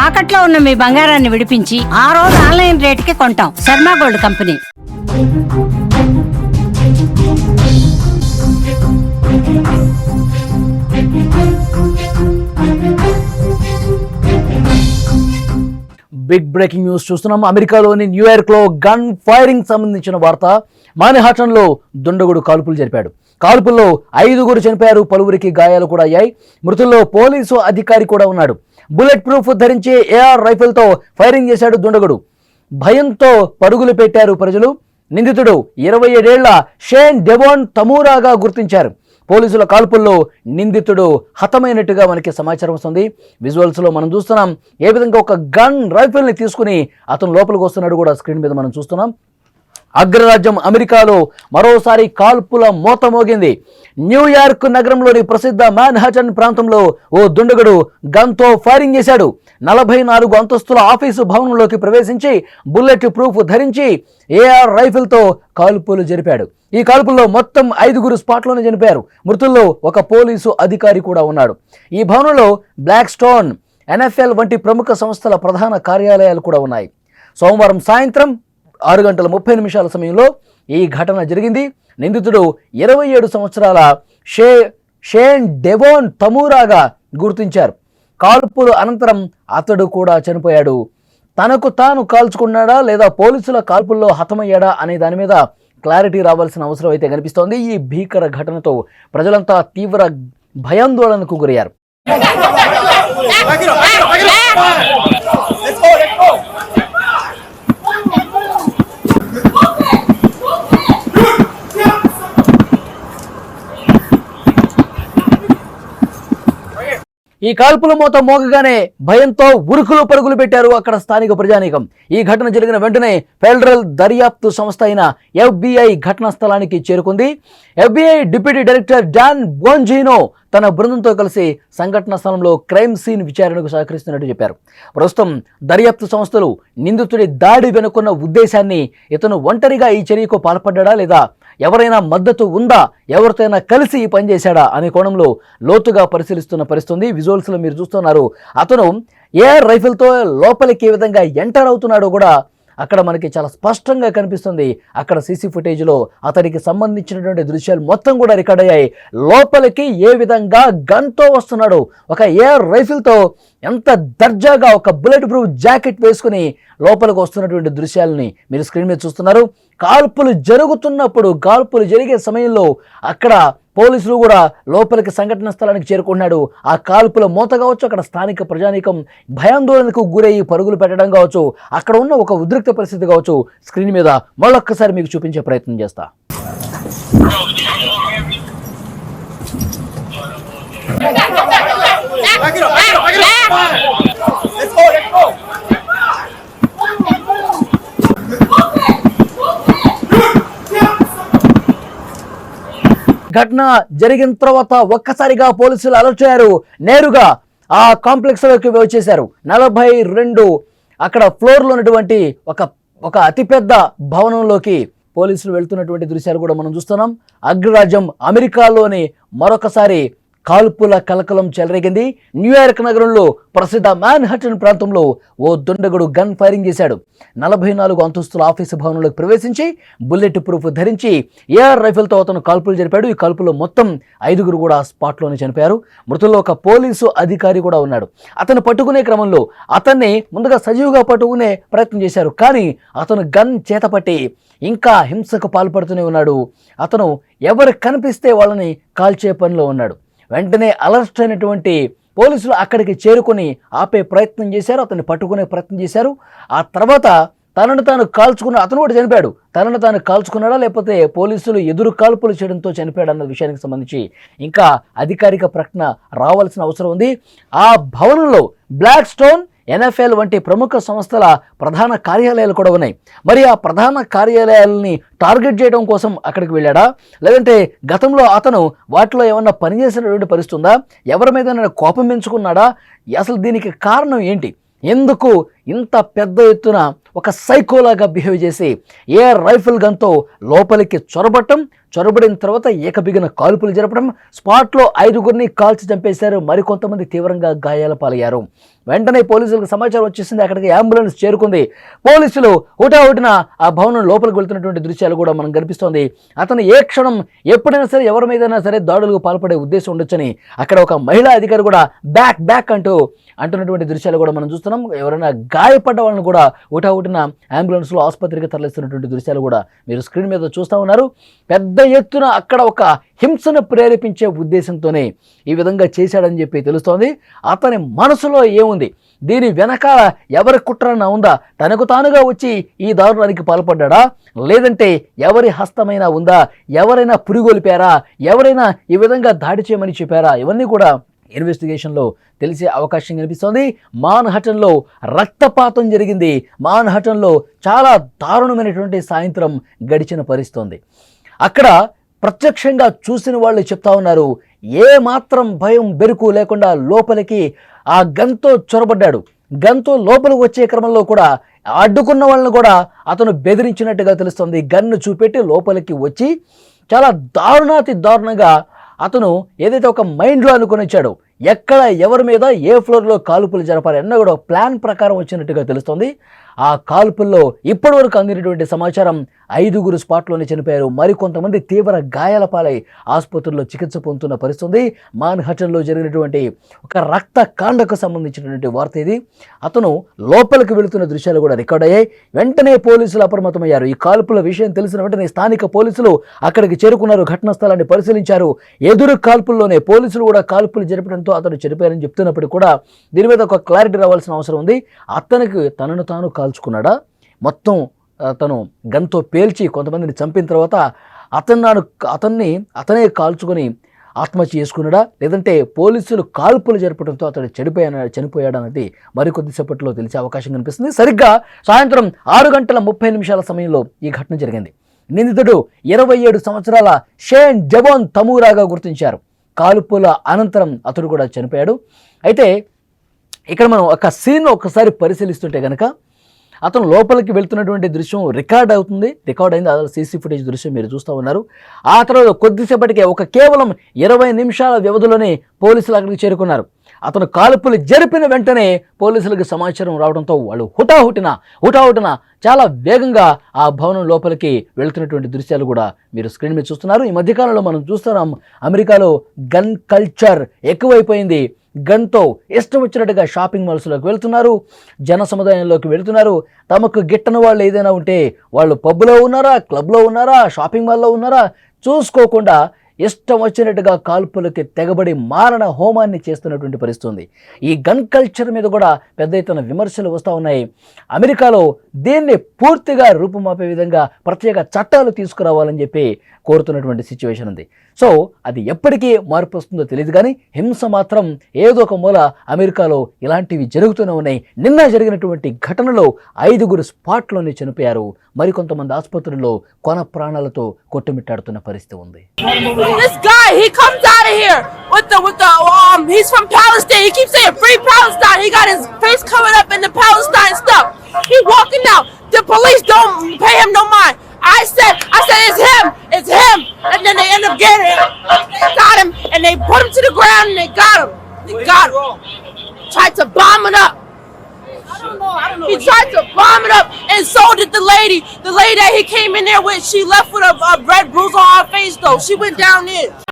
తాకట్లో ఉన్న మీ బంగారాన్ని విడిపించి ఆ రోజు ఆన్లైన్ రేటుకి కొంటాం. Sharma gold company. Big breaking news చూస్తున్నాం. అమెరికాలోని న్యూయార్క్ లో గన్ ఫైరింగ్ సంబంధించిన వార్త. మాన్హాటన్ లో దుండగుడు కాల్పులు జరిపాడు. కాల్పుల్లో 5 చనిపోయారు, పలువురికి గాయాలు కూడా అయ్యాయి. మృతుల్లో పోలీసు అధికారి కూడా ఉన్నాడు. బుల్లెట్ ప్రూఫ్ ధరించి AR రైఫిల్తో ఫైరింగ్ చేశాడు దుండగుడు. భయంతో పరుగులు పెట్టారు ప్రజలు. నిందితుడు 27 ఏళ్ల షేన్ డెవోన్ తమూరాగా గుర్తించారు. పోలీసుల కాల్పుల్లో నిందితుడు హతమైనట్టుగా మనకి సమాచారం వస్తుంది. విజువల్స్లో మనం చూస్తున్నాం ఏ విధంగా ఒక గన్ రైఫిల్ని తీసుకుని అతను లోపలికి వస్తున్నాడు కూడా స్క్రీన్ మీద మనం చూస్తున్నాం. అగ్రరాజ్యం అమెరికాలో మరోసారి కాల్పుల మోత మోగింది. న్యూయార్క్ నగరంలోని ప్రసిద్ధ మాన్హాటన్ ప్రాంతంలో ఓ దుండగుడు గన్తో ఫైరింగ్ చేశాడు. 44 అంతస్తుల ఆఫీసు భవనంలోకి ప్రవేశించి బుల్లెట్ ప్రూఫ్ ధరించి AR రైఫిల్తో కాల్పులు జరిపాడు. ఈ కాల్పుల్లో మొత్తం 5 స్పాట్లోనే చనిపోయారు. మృతుల్లో ఒక పోలీసు అధికారి కూడా ఉన్నాడు. ఈ భవనంలో బ్లాక్ స్టోన్, NFL వంటి ప్రముఖ సంస్థల ప్రధాన కార్యాలయాలు కూడా ఉన్నాయి. సోమవారం సాయంత్రం 6:30 సమయంలో ఈ ఘటన జరిగింది. నిందితుడు 27 సంవత్సరాల షేన్ డెవోన్ తమూరాగా గుర్తించారు. కాల్పుల అనంతరం అతడు కూడా చనిపోయాడు. తనకు తాను కాల్చుకున్నాడా లేదా పోలీసుల కాల్పుల్లో హతమయ్యాడా అనే దాని మీద క్లారిటీ రావాల్సిన అవసరం అయితే కనిపిస్తోంది. ఈ భీకర ఘటనతో ప్రజలంతా తీవ్ర భయాందోళనకు గురయ్యారు. ఈ కాల్పుల మోత మోగగానే భయంతో ఉరుకులు పరుగులు పెట్టారు అక్కడ స్థానిక ప్రజానీకం. ఈ ఘటన జరిగిన వెంటనే ఫెడరల్ దర్యాప్తు సంస్థ అయిన FBI ఘటనా స్థలానికి చేరుకుంది. FBI డిప్యూటీ డైరెక్టర్ డాన్ బోంజినో తన బృందంతో కలిసి సంఘటన స్థలంలో క్రైమ్ సీన్ విచారణకు సహకరిస్తున్నట్టు చెప్పారు. ప్రస్తుతం దర్యాప్తు సంస్థలు నిందితుడి దాడి వెనుకున్న ఉద్దేశాన్ని, ఇతను ఒంటరిగా ఈ చర్యకు పాల్పడ్డా లేదా ఎవరైనా మద్దతు ఉందా, ఎవరితోనైనా కలిసి ఈ పని చేశాడా అనే కోణంలో లోతుగా పరిశీలిస్తున్న పరిస్థితుంది. విజువల్స్లో మీరు చూస్తున్నారు అతను AR రైఫిల్తో లోపలికి ఏ విధంగా ఎంటర్ అవుతున్నాడో కూడా అక్కడ మనకి చాలా స్పష్టంగా కనిపిస్తుంది. అక్కడ సీసీ ఫుటేజ్లో అతనికి సంబంధించినటువంటి దృశ్యాలు మొత్తం కూడా రికార్డ్ అయ్యాయి. లోపలికి ఏ విధంగా గన్తో వస్తున్నాడు, ఒక AR రైఫిల్తో ఎంత దర్జాగా ఒక బుల్లెట్ ప్రూఫ్ జాకెట్ వేసుకుని లోపలికి వస్తున్నటువంటి దృశ్యాలని మీరు స్క్రీన్ మీద చూస్తున్నారు. కాల్పులు జరుగుతున్నప్పుడు, కాల్పులు జరిగే సమయంలో అక్కడ పోలీసులు కూడా లోపలికి సంఘటన స్థలానికి చేరుకున్నాడు. ఆ కాల్పుల మోత కావచ్చు, అక్కడ స్థానిక ప్రజానీకం భయాందోళనకు గురయ్యి పరుగులు పెట్టడం కావచ్చు, అక్కడ ఉన్న ఒక ఉద్రిక్త పరిస్థితి కావచ్చు స్క్రీన్ మీద మళ్ళొక్కసారి మీకు చూపించే ప్రయత్నం చేస్తా. ఘటన జరిగిన తర్వాత ఒక్కసారిగా పోలీసులు అలర్ట్ అయ్యారు. నేరుగా ఆ కాంప్లెక్స్ లోకి వచ్చేశారు. 42 అక్కడ ఫ్లోర్లో ఉన్నటువంటి ఒక అతిపెద్ద భవనంలోకి పోలీసులు వెళ్తున్నటువంటి దృశ్యాలు కూడా మనం చూస్తున్నాం. అగ్రరాజ్యం అమెరికాలోని మరొకసారి కాల్పుల కలకలం చెలరేగింది. న్యూయార్క్ నగరంలో ప్రసిద్ధ మాన్హాటన్ ప్రాంతంలో ఓ దుండగుడు గన్ ఫైరింగ్ చేశాడు. 44 అంతస్తుల ఆఫీసు భవనంలోకి ప్రవేశించి బుల్లెట్ ప్రూఫ్ ధరించి AR రైఫిల్తో అతను కాల్పులు జరిపాడు. ఈ కాల్పుల్లో మొత్తం 5 కూడా స్పాట్లోనే చనిపోయారు. మృతుల్లో ఒక పోలీసు అధికారి కూడా ఉన్నాడు. అతను పట్టుకునే క్రమంలో అతన్ని ముందుగా సజీవుగా పట్టుకునే ప్రయత్నం చేశారు. కానీ అతను గన్ చేతపట్టి ఇంకా హింసకు పాల్పడుతూనే ఉన్నాడు. అతను ఎవరు కనిపిస్తే వాళ్ళని కాల్చే పనిలో ఉన్నాడు. వెంటనే అలర్ట్ అయినటువంటి పోలీసులు అక్కడికి చేరుకొని ఆపే ప్రయత్నం చేశారు, అతన్ని పట్టుకునే ప్రయత్నం చేశారు. ఆ తర్వాత తనను తాను కాల్చుకున్న అతను కూడా చనిపోయాడు. తనను తాను కాల్చుకున్నాడా లేకపోతే పోలీసులు ఎదురు కాల్పులు చేయడంతో చనిపోయాడు అన్న విషయానికి సంబంధించి ఇంకా అధికారిక ప్రకటన రావాల్సిన అవసరం ఉంది. ఆ భవనంలో బ్లాక్ స్టోన్, NFL వంటి ప్రముఖ సంస్థల ప్రధాన కార్యాలయాలు కూడా ఉన్నాయి. మరి ఆ ప్రధాన కార్యాలయాలని టార్గెట్ చేయడం కోసం అక్కడికి వెళ్ళాడా, లేదంటే గతంలో అతను వాటిలో ఏమన్నా పనిచేసినటువంటి పరిస్థితి ఉందా, ఎవరి మీద కోపం పెంచుకున్నాడా, అసలు దీనికి కారణం ఏంటి, ఎందుకు ఇంత పెద్ద ఎత్తున ఒక సైకోలాగా బిహేవ్ చేసి ఏఆర్ రైఫిల్ గన్తో లోపలికి చొరబడిన తర్వాత ఏకబిగిన కాల్పులు జరపడం, స్పాట్లో 5గురిని కాల్చి చంపేశారు. మరికొంతమంది తీవ్రంగా గాయాల పాలయ్యారు. వెంటనే పోలీసులకు సమాచారం వచ్చేసింది. అక్కడికి అంబులెన్స్ చేరుకుంది. పోలీసులు హుటాహుటిన ఆ భవనం లోపలికి వెళ్తున్నటువంటి దృశ్యాలు కూడా మనం కనిపిస్తోంది. అతను ఏ క్షణం ఎప్పుడైనా సరే ఎవరి మీదైనా సరే దాడులకు పాల్పడే ఉద్దేశం ఉండొచ్చని అక్కడ ఒక మహిళా అధికారి కూడా బ్యాక్ అంటున్నటువంటి దృశ్యాలు కూడా మనం చూస్తున్నాం. ఎవరైనా గాయపడ్డ వాళ్ళని కూడా హుటాహుటిన అంబులెన్స్లో ఆసుపత్రికి తరలిస్తున్నటువంటి దృశ్యాలు కూడా మీరు స్క్రీన్ మీద చూస్తూ ఉన్నారు. పెద్ద ఎత్తున అక్కడ ఒక హింసను ప్రేరేపించే ఉద్దేశంతోనే ఈ విధంగా చేశాడని చెప్పి తెలుస్తోంది. అతని మనసులో ఏముంది, దీని వెనకాల ఎవరి కుట్రన ఉందా, తనకు తానుగా వచ్చి ఈ దారుణానికి పాల్పడ్డా, లేదంటే ఎవరి హస్తమైనా ఉందా, ఎవరైనా పురిగొల్పారా, ఎవరైనా ఈ విధంగా దాడి చేయమని చెప్పారా, ఇవన్నీ కూడా ఇన్వెస్టిగేషన్లో తెలిసే అవకాశం కనిపిస్తోంది. మాన్హటన్లో రక్తపాతం జరిగింది. మాన్హటన్లో చాలా దారుణమైనటువంటి సాయంత్రం గడిచిన పరిస్థితి. అక్కడ ప్రత్యక్షంగా చూసిన వాళ్ళు చెప్తా ఉన్నారు, ఏ మాత్రం భయం బెరుకు లేకుండా లోపలికి ఆ గన్తో చొరబడ్డాడు. గన్తో లోపలికి వచ్చే క్రమంలో కూడా అడ్డుకున్న వాళ్ళని కూడా అతను బెదిరించినట్టుగా తెలుస్తుంది. గన్ను చూపెట్టి లోపలికి వచ్చి చాలా దారుణంగా అతను ఏదైతే ఒక మైండ్లో అనుకుని వచ్చాడో, ఎక్కడ ఎవరి మీద ఏ ఫ్లోర్లో కాల్పులు జరపాలి అన్న కూడా ప్లాన్ ప్రకారం వచ్చినట్టుగా తెలుస్తోంది. ఆ కాల్పుల్లో ఇప్పటి వరకు అందినటువంటి సమాచారం 5గురు స్పాట్లోనే చనిపోయారు. మరికొంతమంది తీవ్ర గాయాల పాలై ఆసుపత్రుల్లో చికిత్స పొందుతున్న పరిస్థితి. మాన్హటన్లో జరిగినటువంటి ఒక రక్త కాండకు సంబంధించినటువంటి వార్త ఇది. అతను లోపలికి వెళుతున్న దృశ్యాలు కూడా రికార్డ్ అయ్యాయి. వెంటనే పోలీసులు అప్రమత్తమయ్యారు. ఈ కాల్పుల విషయం తెలిసిన వెంటనే స్థానిక పోలీసులు అక్కడికి చేరుకున్నారు. ఘటనా స్థలాన్ని పరిశీలించారు. ఎదురు కాల్పుల్లోనే పోలీసులు కూడా కాల్పులు జరపడంతో అతను చనిపోయారని చెప్తున్నప్పుడు కూడా దీని మీద ఒక క్లారిటీ రావాల్సిన అవసరం ఉంది. అతనికి తనను తాను కాల్చుకున్నాడా, మొత్తం అతను గన్తో పేల్చి కొంతమందిని చంపిన తర్వాత అతనే కాల్చుకొని ఆత్మహత్య చేసుకున్నాడా, లేదంటే పోలీసులు కాల్పులు జరపడంతో అతడు చనిపోయాడా అనేది మరికొద్దిసేపట్లో తెలిసే అవకాశం కనిపిస్తుంది. సరిగ్గా సాయంత్రం 6:30 సమయంలో ఈ ఘటన జరిగింది. నిందితుడు 27 సంవత్సరాల షేన్ జవాన్ తమూరాగా గుర్తించారు. కాల్పుల అనంతరం అతడు కూడా చనిపోయాడు. అయితే ఇక్కడ మనం ఒక సీన్ ఒకసారి పరిశీలిస్తుంటే కనుక అతను లోపలికి వెళ్తున్నటువంటి దృశ్యం రికార్డ్ అయింది. అదే సీసీ ఫుటేజ్ దృశ్యం మీరు చూస్తూ ఉన్నారు. ఆ తర్వాత కొద్దిసేపటికే కేవలం 20 నిమిషాల వ్యవధిలోనే పోలీసులు అక్కడికి చేరుకున్నారు. అతను కాల్పులు జరిపిన వెంటనే పోలీసులకు సమాచారం రావడంతో వాళ్ళు హుటాహుటిన చాలా వేగంగా ఆ భవనం లోపలికి వెళ్తున్నటువంటి దృశ్యాలు కూడా మీరు స్క్రీన్ మీద చూస్తున్నారు. ఈ మధ్యకాలంలో మనం చూస్తున్నాం, అమెరికాలో గన్ కల్చర్ ఎక్కువైపోయింది. గన్తో ఇష్టం వచ్చినట్టుగా షాపింగ్ మాల్స్లోకి వెళ్తున్నారు, జన సముదాయంలోకి వెళ్తున్నారు. తమకు గిట్టని వాళ్ళు ఏదైనా ఉంటే వాళ్ళు పబ్లో ఉన్నారా, క్లబ్లో ఉన్నారా, షాపింగ్ మాల్లో ఉన్నారా చూసుకోకుండా ఇష్టం వచ్చినట్టుగా కాల్పులకి తెగబడి మారణ హోమాన్ని చేస్తున్నటువంటి పరిస్థితి ఉంది. ఈ గన్ కల్చర్ మీద కూడా పెద్ద ఎత్తున విమర్శలు వస్తూ ఉన్నాయి. అమెరికాలో దీన్ని పూర్తిగా రూపుమాపే విధంగా ప్రత్యేక చట్టాలు తీసుకురావాలని చెప్పి కోరుతున్నటువంటి సిచ్యువేషన్ ఉంది. సో అది ఎప్పటికీ మార్పు వస్తుందో తెలియదు, కానీ హింస మాత్రం ఏదో ఒక మూల అమెరికాలో ఇలాంటివి జరుగుతూనే ఉన్నాయి. నిన్న జరిగినటువంటి ఘటనలో 5గురు స్పాట్లోనే చనిపోయారు. మరికొంతమంది ఆసుపత్రుల్లో కొన ప్రాణాలతో కొట్టుమిట్టాడుతున్న పరిస్థితి ఉంది. This guy, he comes out of here with the he's from Palestine. He keeps saying free Palestine. He got his face covered up in the Palestine stuff. He walking out. The police don't pay him no mind. I said it's him. And then they end up getting him. They got him and they put him to the ground and they got him. Tried to bomb it up. I don't know. He tried to bomb it up, and so did the lady. The lady that he came in there with, she left with a red bruise on her face though. She went down there.